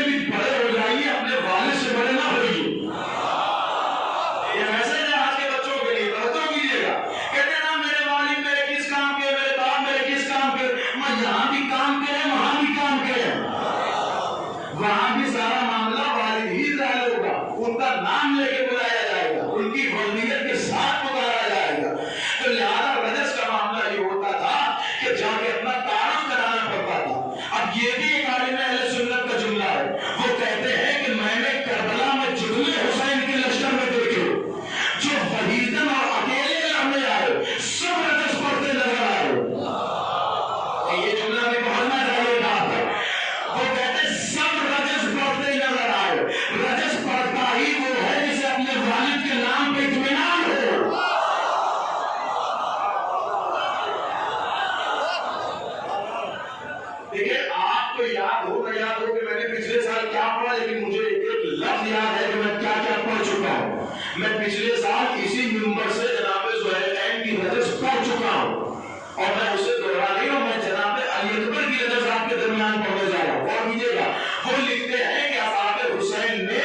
سے بھی بڑے ہو جائیے، اپنے والد سے بڑے نہ ہوئیے۔ یہ میسج ہے آج کے بچوں کے لیے، توجہ کیجیے گا۔ کہتے ہیں نا میرے والد میرے کس کام کے، میرے باپ میرے کس کام کے، میں یہاں بھی کام کرے وہاں بھی کام کرے، وہاں بھی سارا معاملہ والد ہی ظاہر ہوگا، ان کا نام لے کے بلایا جائے گا، ان کی فضیلت کے ساتھ پکارا جائے گا۔ تو لہٰذا رجس کا معاملہ یہ ہوتا تھا کہ جا کے اپنا تعارف کرانا پڑتا تھا۔ اب یہ بھی ایک عالم اہل سنت کا جملہ ہے، وہ کہتے ہیں کہ میں نے کربلا میں جتنے حسین کے لشکر میں دیکھے جو وحیدن اور اکیلے لڑنے آئے سب رجس پڑھتے نظر آئے۔ یہ جملہ بھی پڑھنا چاہیے تھا۔ وہ کہتے ہیں سب رجس پڑھتے نظر آئے۔ رجس پڑھتا ہی وہ ہے جسے اپنے والد کے نام پہ اطمینان ہو۔ دیکھیں آپ کو یاد ہو کہ میں نے پچھلے سال کیا پڑھا، لیکن مجھے ایک لفظ یاد ہے کہ میں کیا کیا پڑھ چکا ہوں۔ میں پچھلے سال اسی ممبر سے جناب ذوالفقارین کی رجس پڑھ چکا ہوں، اور میں اسے دوہرا رہی ہوں۔ میں جناب علی اکبر کی رجس آپ کے درمیان پڑھنے جا رہا ہوں، غور کیجیے گا۔ وہ لکھتے ہیں کہ اصحاب حسین نے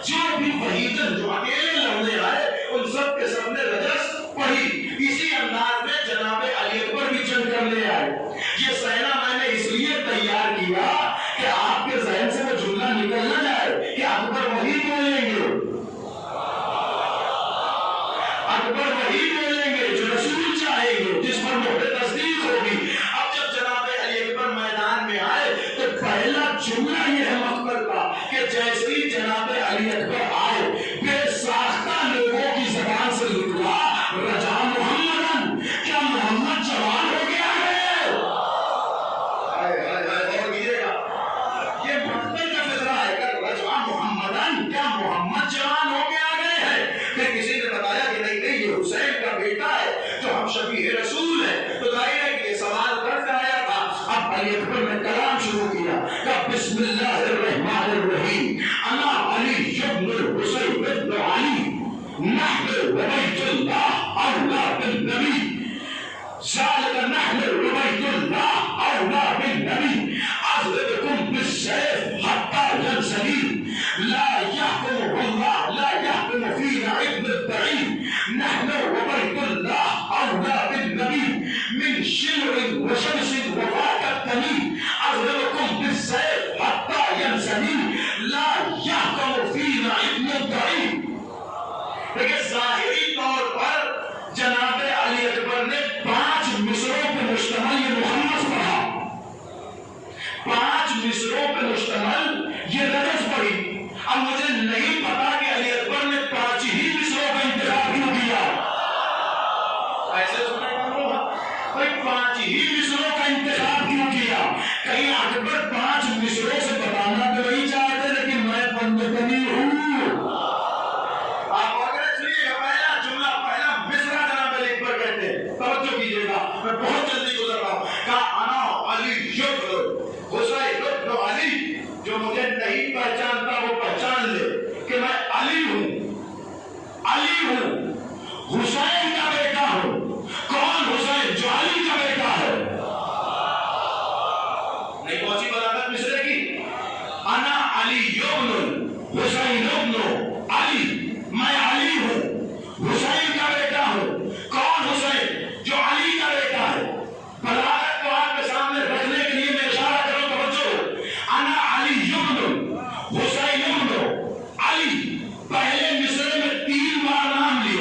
جو بھی وحیدن جو اکیلے لڑنے آئے ان سب کے سب نے رجس پڑھی۔ اسی انداز میں جناب علی اکبر بھی جنگ کرنے آئے۔ یہ صحنہ میں نے اس لیے تیار کیا کہ آپ کے ذہن سے وہ جملہ نکل نہ جائے کہ اکبر وہی بولیں گے، اکبر وہی بولیں گے جو رسول چاہیں گے، جس پر مہر تصدیق ہوگی۔ اب جب جناب علی اکبر میدان میں آئے تو پہلا جملہ یہ ہے مقبل کا کہ جیسے ہی جناب علی اکبر آئے بے ساختہ لوگوں کی زبان سے نکلا رجا محمدن، کیا محمد جوان ہو گیا ہے؟ یہ مقبل کا فطرہ ہے کہ رجا محمدن، کیا محمد جوان ہو کے آ گئے ہیں؟ پھر کسی نے بتایا کہ نہیں یہ حسین کا بیٹا ہے جو ہم شبیہ رسول ہے۔ تو ظاہر ہے کہ یہ سوال کرتا آیا تھا۔ اب علی اکبر نے کلام شروع کیا کہ بسم اللہ الرحمن الرحیم، انا علی ابن الحسین ابن علی نحن وبیت اللہ اولا بالنبی، ذالک نحن وبیت اللہ اولا بالنبی، اضربکم بالسیف حتی ینسلی، لا يحكم الله لا يحكم فينا ابن الضعيف، نحن وبيت الله أولى بالنبي من شلع وشمس وفاك التميم، أضربكم بالسيف حتى ينسلي، لا يحكم فينا ابن الضعيف۔ لیکن ظاہری طور پر جناب علی اکبر نے 5 مصروں پہ مشتمل یہ محمد پڑھا، 5 مصروں پہ مشتمل یہ رجس پڑھی۔ اب مجھے نہیں پتا کہ علی اکبر نے 5 ہی مصروں کا انتخاب کیوں کیا۔ ایسے سننے کا ہوگا بھائی 5 ہی مصروں کا انتخاب کیوں کیا؟ کہیں اکبر 5 مصروں سے بتانا تو نہیں چاہتے لیکن میں بندکنی ہوں۔ آپ اگر سنیے گا پہلا جملہ پہلا مصرع جناب علی اکبر کہتے ہیں، توجہ کیجیے گا، میں بہت جلدی گزر رہا ہوں۔ کہا انا علی ابن حسین ابن علی، جو مجھے نہیں پہچانتا وہ پہچان لے کہ میں علی ہوں، علی ہوں، حسین کا بیٹا ہوں۔ کون حسین؟ جو علی کا بیٹا ہے۔ نہیں پہنچی بلاغت مصرے کی؟ انا علی ابن حسین ابن علی، میں علی ہوں، حسین کا بیٹا ہوں۔ کون حسین؟ جو علی کا بیٹا ہے۔ بلاغت کو آپ کے سامنے رکھنے کے لیے میں اشارہ کروں، توجہ، انا علی ابن حسین ابن علی، پہلے مصرے میں 3 بار نام لیا۔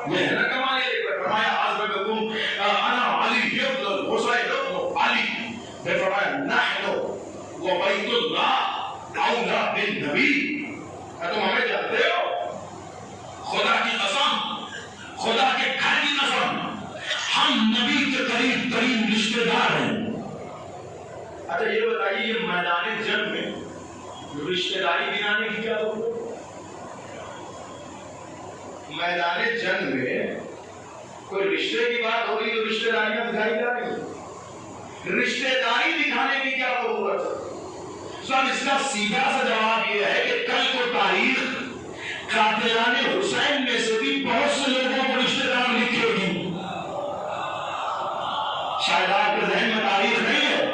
یہ ہے نا کمال فرمایا حضرتکم انا علی ابن الحسین ابن علی، پھر فرمایا نحن وبیت اللہ اولا بالنبی، تم ہمیں جانتے ہو، خدا کی قسم، خدا کے گھر کی قسم، ہم نبی کے قریب ترین رشتے دار ہیں۔ اچھا یہ بتائیے یہ میدان جنگ میں رشتے داری گرانے کی کیا ضرورت؟ میدان جنگ میں کوئی رشتے کی بات ہو رہی تو رشتے داریاں دکھائی جا رہی، رشتے داری دکھانے کی کیا ضرورت ہے؟ سب اس کا سیدھا سا جواب یہ ہے کہ کل کو تاریخ قاتلان حسین میں سے بھی بہت سے لوگوں کو رشتے دار لکھے گی، شاید آپ کے ذہن میں تاریخ نہیں ہے،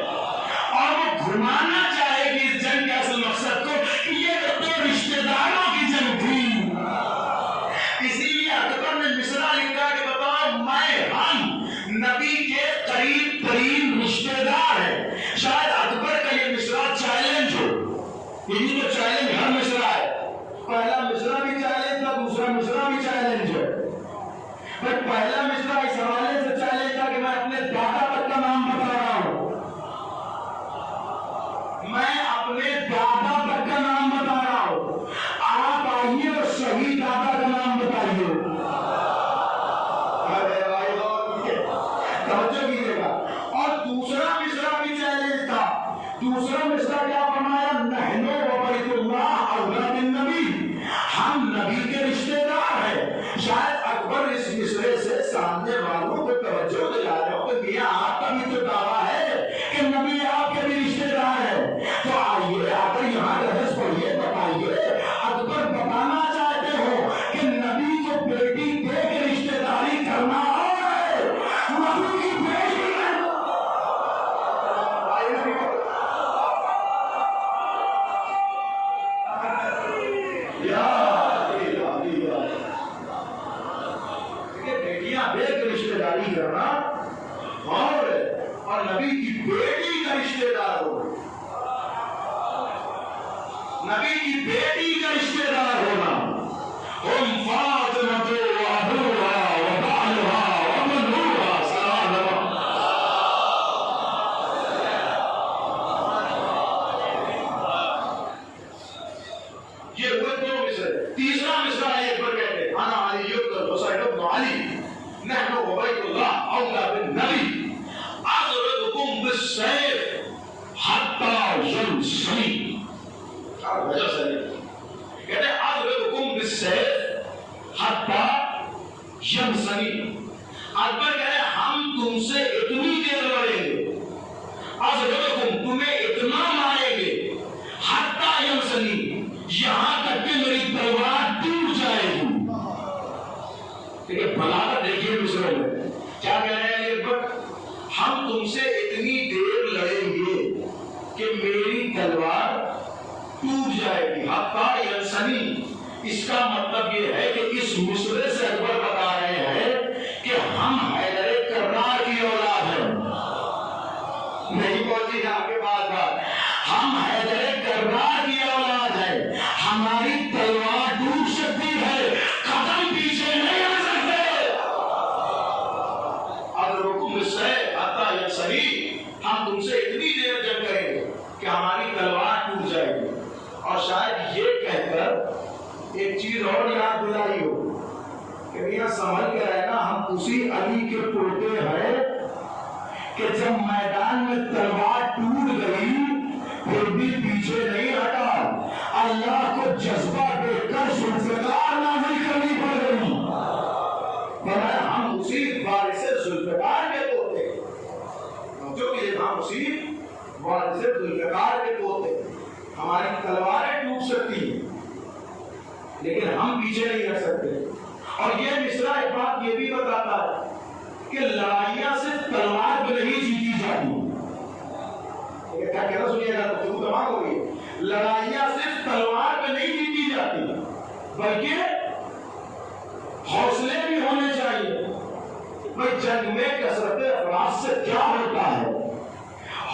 اور وہ گھمانا چاہے گی اس جنگ کے اصل مقصد کو کہ یہ تو رشتے داروں کی جنگ تھی۔ اسی لیے اکبر نے مصرع لکھا کہ بتاؤ ہم نبی کے قریب ترین رشتے دار ہیں۔ شاید اکبر کا یہ مصرع چیلنج ہو، یہی تو چیلنج ہر مصرع ہے، پہلا مصرع بھی چیلنج تھا، دوسرا مصرع بھی چیلنج ہے۔ پہلا مصرع اس حوالے سے چیلنج تھا کہ میں اپنے دادا تک کا نام بتا رہا ہوں، میں اپنے دادا تک کا نام بتا رہا ہوں، آپ آئیے اور صحیح دادا کا نام بتائیے۔ توجہ کیجیے گا۔ اور دوسرا مصرع بھی چیلنج تھا، دوسرا مصرع کیا فرمایا؟ نحن وبیت اللہ اولا بالنبی، ہم نبی کے رشتے دار ہیں۔ شاید اکبر اس مصرے سے سامنے والوں کو توجہ دلا رہے ہو کہ میاں آپ کا بھی تو دعویٰ ہے کہ نبی آپ کے بھی رشتے دار ہیں، تو آئیے آ کر یہاں رہس پڑھیے، بتائیے اکبر بتانا چاہتے ہو کہ نبی کو بیٹی دے کے رشتے داری کرنا ہے، نبی کی بیٹی رشتے داری کرنا اور نبی کی بیٹی کا رشتے دار ہو، نبی کی بیٹی کا رشتے دار ہونا، ہم فاطمہ وابوها وبعلها وبنوها سلام اللہ۔ یہ ہوئے دو مصرع۔ تیسرا مصرع ایک پر کہتے ہیں انا علی ابن الحسین ابن علی نحن وبیت اللہ اولا بالنبی اضربکم بالسیف حتی ینثنی، کہتے ہیں اضربکم بالسیف حتی ینثنی، اکبر کہہ رہے ہم تم سے اتنی دیر لڑیں گے، اضربکم تمہیں اتنا ماریں گے، حتی ینثنی یہاں تک کہ میری تلوار ٹوٹ جائے گی۔ لیکن بلاغت دیکھیے مصرع میں کیا کہہ رہے ہیں اکبر؟ ہم تم سے اتنی دیر لڑیں گے کہ میری تلوار ٹوٹ جائے گی، حتی ینثنی۔ اس کا مطلب یہ ہے کہ اس مصرع سے اکبر بتا رہے ہیں کہ ہم حیدر کرار کی اولاد ہیں، نہیں پہنچی آپ کے پاس بات، ہم حیدر کرار کی اولاد ہیں، ہماری تلوار ٹوٹ سکتی ہے، قدم پیچھے نہیں آ سکتے۔ اضربکم بالسیف حتی ینثنی، ہم تم سے اتنی دیر جنگ کریں گے کہ ہماری تلوار ٹوٹ جائے گی۔ اور شاید یہ کہہ کر ایک چیز اور یاد دلائی ہو کہ میاں سمجھ کے رہنا ہم اسی علی کے پوتے ہیں کہ جب میدان میں تلوار ٹوٹ گئی پھر بھی پیچھے نہیں ہٹا، اللہ کو جذبہ دیکھ کر ذوالفقار نازل کرنی پڑ گئی، ہم اسی وارث ذوالفقار کے پوتے، جو کہ ہم اسی وارث ذوالفقار کے پوتے، ہماری تلواریں ٹوٹ سکتی ہیں لیکن ہم پیچھے نہیں رہ سکتے۔ اور یہ مصرع ایک بات یہ بھی بتاتا ہے کہ لڑائیاں صرف تلوار پہ نہیں جیتی جاتی، کیا کہنا سنیے گا تو تمام ہوگی، لڑائیاں صرف تلوار پہ نہیں جیتی جاتی بلکہ حوصلے بھی ہونے چاہیے۔ بھائی جنگ میں کثرت افراد سے کیا ہوتا ہے،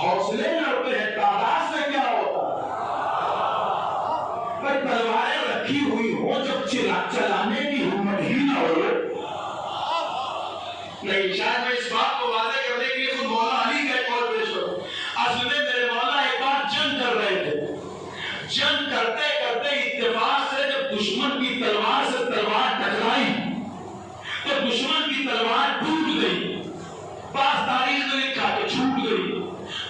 حوصلے لڑتے ہیں، تعداد سے کیا ہوتا ہے۔ بھائی تلواریں رکھی ہوئی ہو جب چلانے کی ہمت ہی نہ ہو نہیں، شاید میں اس بات کو واضح کرنے کے لیے خود مولا علی کا ایک اور پیش کروں۔ اصل میں میرے مولا ایک بار جنگ کر رہے تھے، جنگ کرتے کرتے اتفاق سے جب دشمن کی تلوار سے تلوار ٹکرائی تو دشمن کی تلوار ٹوٹ گئی۔ بعض تاریخ میں لکھا کہ چھوٹ گئی،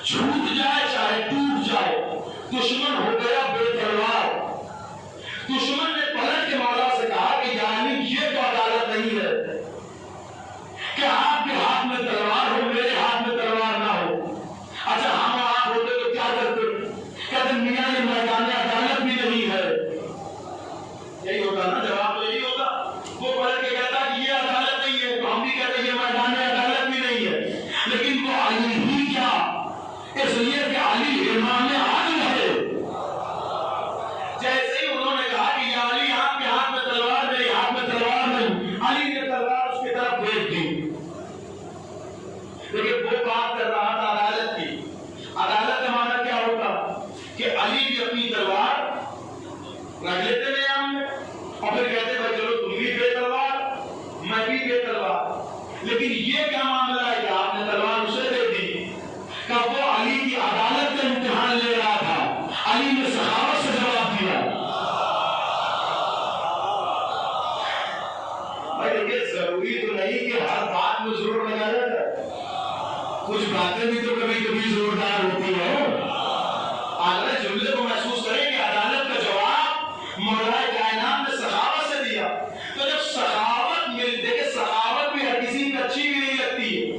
چھوٹ جائے چاہے ٹوٹ جائے، دشمن ہو گیا بے تلوار۔ دشمن نے پلٹ کے مولا سے کہا کہ یعنی یہ تو عدالت نہیں ہے کہ آپ کے ہاتھ میں تلوار ہو، میرے ہاتھ میں تلوار نہ ہو۔ اچھا ہم آپ ہوتے تو کیا کرتے؟ کہتے میاں یہ میدان عدالت بھی نہیں ہے۔ یہی ہوتا نا، جواب تو یہی ہوتا۔ وہ پلٹ کے کہتا کہ یہ عدالت نہیں ہے، تو ہم بھی کہتے یہ میدان عدالت بھی نہیں ہے۔ لیکن وہ علی ہی کیا، اس لیے کہ علی امام عدل ہے۔ جیسے ہی انہوں نے کہا کہ یا علی آپ کے ہاتھ میں تلوار، میرے ہاتھ میں تلوار نہیں، علی نے تلوار اس کی طرف بھیج دی۔ لیکن وہ بات کر رہا تھا عدالت کی۔ عدالت کا معنی کیا ہوتا کہ علی بھی اپنی تلوار رکھ لیتے میدان میں اور پھر کہتے بھائی چلو تم بھی بے تلوار، میں بھی بے تلوار۔ لیکن یہ کیا معاملہ ہے کہ آپ نے تلوار اسے دے دی کہ وہ علی کی عدالت کا امتحان لے رہا تھا، علی نے سخاوت سے جواب دیا۔ بھائی دیکھیے ضروری تو نہیں کہ ہر بات میں زور لگایا جائے، کچھ باتیں بھی تو کبھی کبھی زوردار ہوتی ہیں۔ اگلے جملے کو محسوس کریں کہ عدالت کا جواب مولا کائنات نے سخاوت سے دیا۔ تو جب سخاوت ملتے کہ سخاوت بھی ہر کسی کو اچھی بھی نہیں لگتی ہے،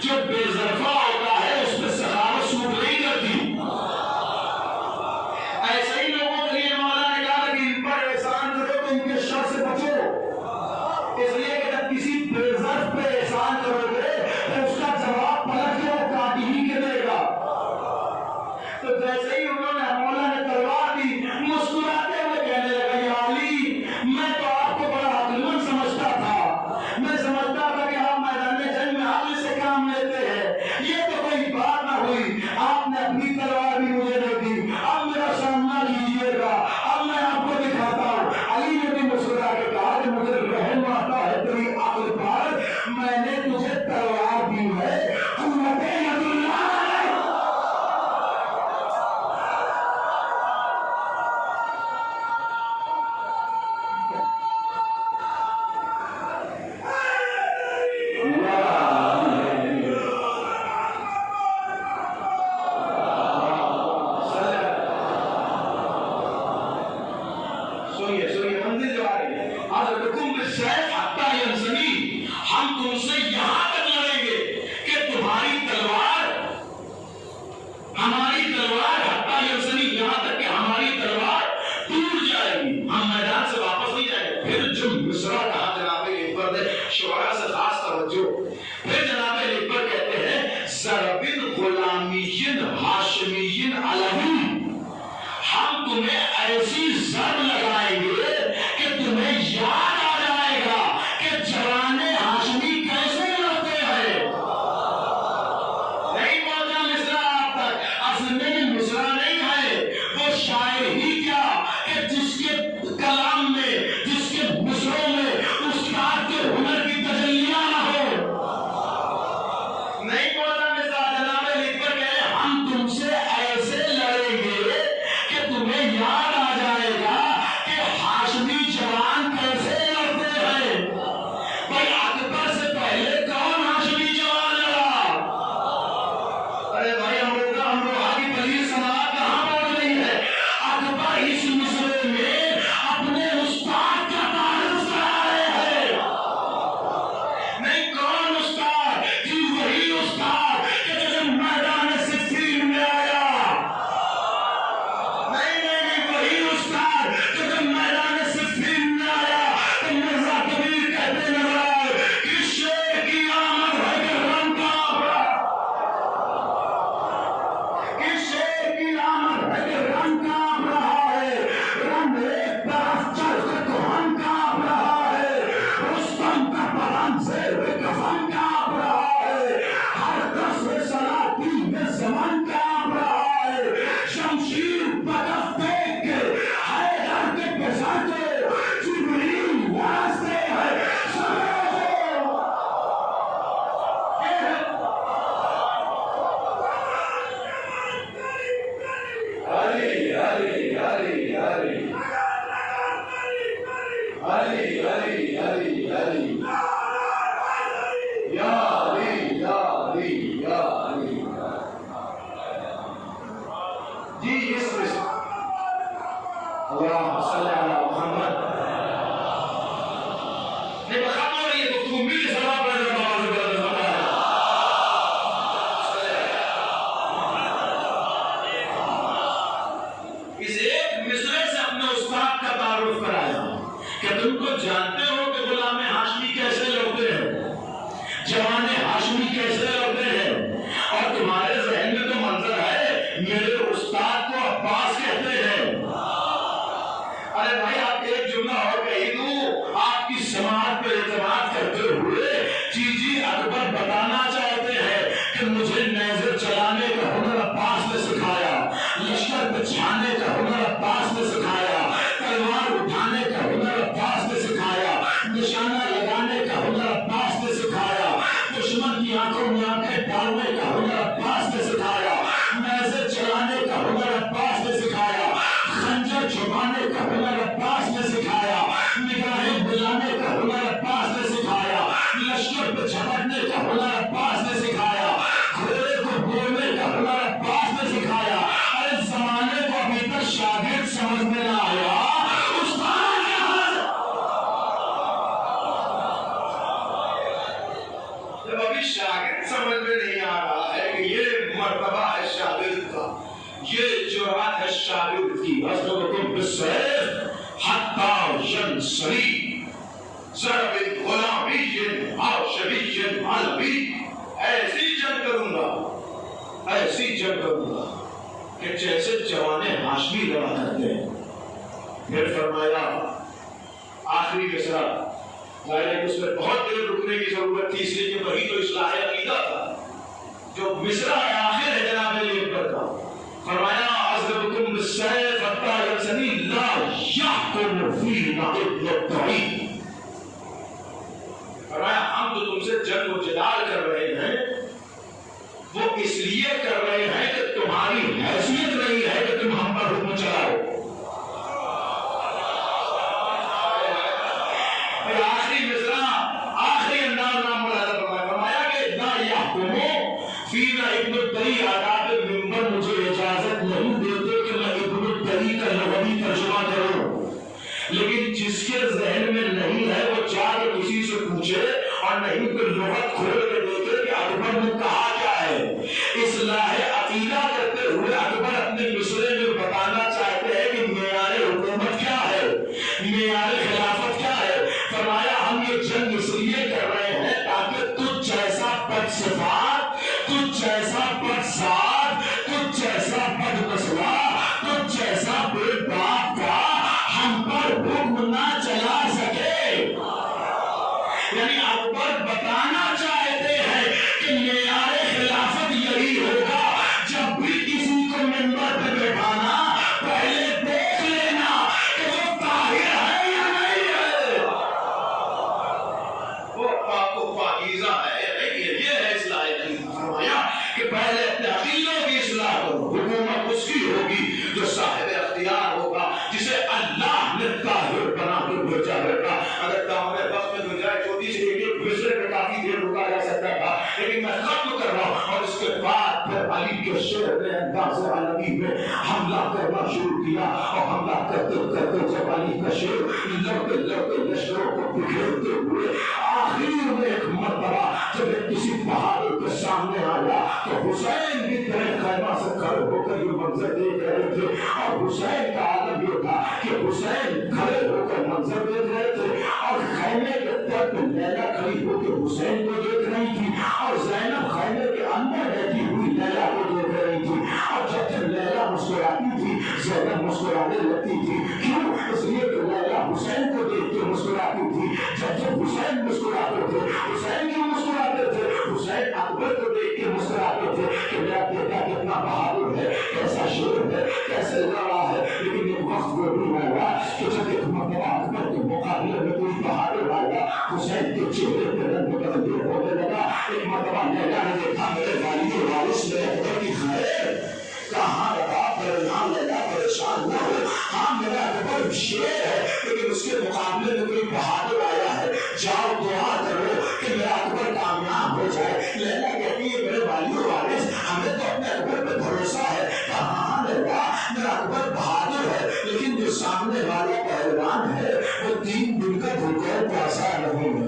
جو بے ظرفہ ہوتا ہے اس میں سخاوت سوٹ نہیں کرتی۔ ایسے ہی لوگوں کے لیے مولا نے کہا کہ ان پر احسان کرو تو ان کے شر سے بچو، اس لیے کہ جب کسی بے ظرف پہ احسان کرو گے تو اس کا جواب پلٹ کے وہ کاٹ ہی کے دے گا۔ تو جیسے ہی انہوں نے مولا نے تلوار نہیں ختم ہو رہی ہے گفتگو مل کے سلام پڑھ رہے اس ایک مصرے سے اپنے استاد کا تعارف کرایا کہ تم کو جانتے ہو کہ غلام ہاشمی کیسے لڑتے ہیں، جوان ہاشمی کیسے لڑتے ہیں، اور تمہارے ذہن میں تو منظر ہے میرے استاد کو عباس کہتے ہیں۔ ارے بھائی آپ ایک جملہ اور کہی دوں، آپ کی سماعت پہ اعتماد کرتے ہوئے جی اکبر بتانا چاہتے ہیں کہ مجھے نیزے چلانے کا ہنر عباس نے سکھایا، لشکر بچھانے کا ہنر عباس نے سکھایا، تلوار اٹھانے کا ہنر عباس نے سکھایا، نشانہ لگانے کا ہنر عباس نے سکھایا، دشمن کی آنکھوں میں آنکھیں ڈالنے کا ہنر عباس نے سکھایا، نیزے چلانے کا ہنر عباس نے سکھایا، خنجر چھپانے کا ہنر عباس نے سکھایا، نگاہیں بلانے کا ہنر عباس نے سکھایا، لشکر پہ جھپٹنے کا ہنر عباس نے سکھایا، گھوڑے کو بولنے کا ہنر عباس نے سکھایا۔ ارے زمانے کو ابھی تک شاگرد سمجھ میں نہ آیا، استاد جب ابھی شاگرد سمجھ میں نہیں آ رہا ہے کہ یہ مرتبہ ہے شاگرد کا، یہ جرات ہے شاگرد کی، حضرتکم بالسیف حتی ینصری ضرب غلامی عاشقی علوی، ایسی جنگ کروں گا، ایسی جنگ کروں گا کہ جیسے جوان ہاشمی لڑا کرتے ہیں۔ پھر فرمایا آخری مصرع، ظاہر ہے کہ اس میں بہت دیر رکنے کی ضرورت تھی، اس لیے کہ وہی تو اصلاح عقیدہ تھا۔ جو مصرع آخر ہے جناب علی اکبر کا، فرمایا اضربکم بالسیف حتی ینصری لا یحکم فینا ابن الطعین، فرمایا ہم تو تم سے جنگ و جدال کر رہے ہیں، وہ اس لیے کر رہے ہیں کہ تمہاری حیثیت نہیں ہے کہ تم ہم پر حکم چلاؤ۔ آخری مصرع آخری انداز نام ملاحظہ فرمایا کہ لا یحکم فینا ابن الطعین، آداب منبر مجھے اجازت نہیں دیتے کہ میں ابن الطعین کا لغوی ترجمہ کروں، لیکن جس کے ذہن میں نہیں ہے وہ جا کے کسی سے پوچھے، اور نہیں تو لغت کھول کے دیکھے کہ اکبر نے کہا کیا ہے۔ اصلاح عقیدہ کرتے ہوئے اکبر اپنے مصرے میں بتانا چاہتے ہیں کہ معیار حکومت کیا ہے، معیار خلافت کیا ہے۔ فرمایا ہم یہ جنگ اس لیے کر رہے ہیں تاکہ تجھ جیسا بد صفات، تجھ جیسا بد ذات، تجھ جیسا بد مسئلہ، تجھ جیسا بے باپ کا ہم پر حکم نہ چلا سکے۔ یعنی اکبر بتانا چاہتے ہیں کہ معیار خلافت یہی ہوگا، جب بھی کسی کو منبر پہ بیٹھانا پہلے دیکھ لینا کہ وہ طاہر ہے یا نہیں ہے، وہ پاک و پاکیزہ ہے۔ یہ ہے اصلاح عقیدہ۔ فرمایا کہ پہلے اپنے عقیدوں کی اصلاح کرو، حکومت اس کی ہوگی جو صاحب اختیار ہوگا، جسے اللہ نے طاہر بنا کر بھیجا ہوگا۔ اگر کام میں وقت میں گنجائش ہوتی سے ایک مصرے میں کافی دیر رکا جا سکتا تھا، لیکن میں ختم کر رہا ہوں، اور اس کے بعد پھر علی کے شعر نے انداز علوی میں حملہ کرنا شروع کیا، اور حملہ کرتے کرتے جب علی کا شعر لڑتے لڑتے لشکروں کو بکھیرتے ہوئے آخر میں ایک مرتبہ جب کسی پہاڑ کے سامنے آیا تو حسین بھی تیرے خیمہ سے کھڑے ہو کر یہ منظر دیکھ رہے تھے، اور حسین کا عالم یہ تھا کہ حسین کھڑے ہو کر منظر دیکھ رہے تھے، اور خیمے کے تر پہ لیلا کھڑی ہو کے حسین کو دیکھ رہی تھی، اور زینب خیمے کے اندر بیٹھی ہوئی لیلا کو دیکھ رہی تھی، اور جب جب لیلا مسکراتی تھی زینب مسکرانے لگتی تھی۔ کیوں؟ اس لیے کہ لیلا حسین کو دیکھ کے مسکراتی تھی، جب جب حسین مسکراتے تھے حسین کیوں مسکراتے تھے؟ حسین اکبر کو دیکھ کے مسکراتے تھے کہ میرا بیٹا کتنا بہادر ہے، کیسا شیر ہے، کیسے لڑا ہے۔ لیکن یہ وقت وہ بھی آیا کہ جب ایک مرتبہ اکبر کے مقابلے میں کوئی بہادر آیا، حسین کے چہرے پہ رنگ متغیر ہونے لگا۔ ایک مرتبہ لیلا نے دیکھا میرے والی وارث میں اکبر کی خیر کہاں لگا، پریشان لیلا پریشان نہ ہو، ہاں میرا اکبر شیر ہے، لیکن اس کے مقابلے میں کوئی بہادر آیا ہے، جاؤ دعا کرو کہ میرا اکبر کامیاب ہو جائے۔ لیلا کہتی ہے میرے والی وارث ہمیں تو اپنے اکبر پہ بھروسہ ہے۔ کہاں لیلا، میرا اکبر بہادر ہے، لیکن جو سامنے والا پہلوان ہے وہ 3 دن کا بھوکا پیاسا نہیں ہے۔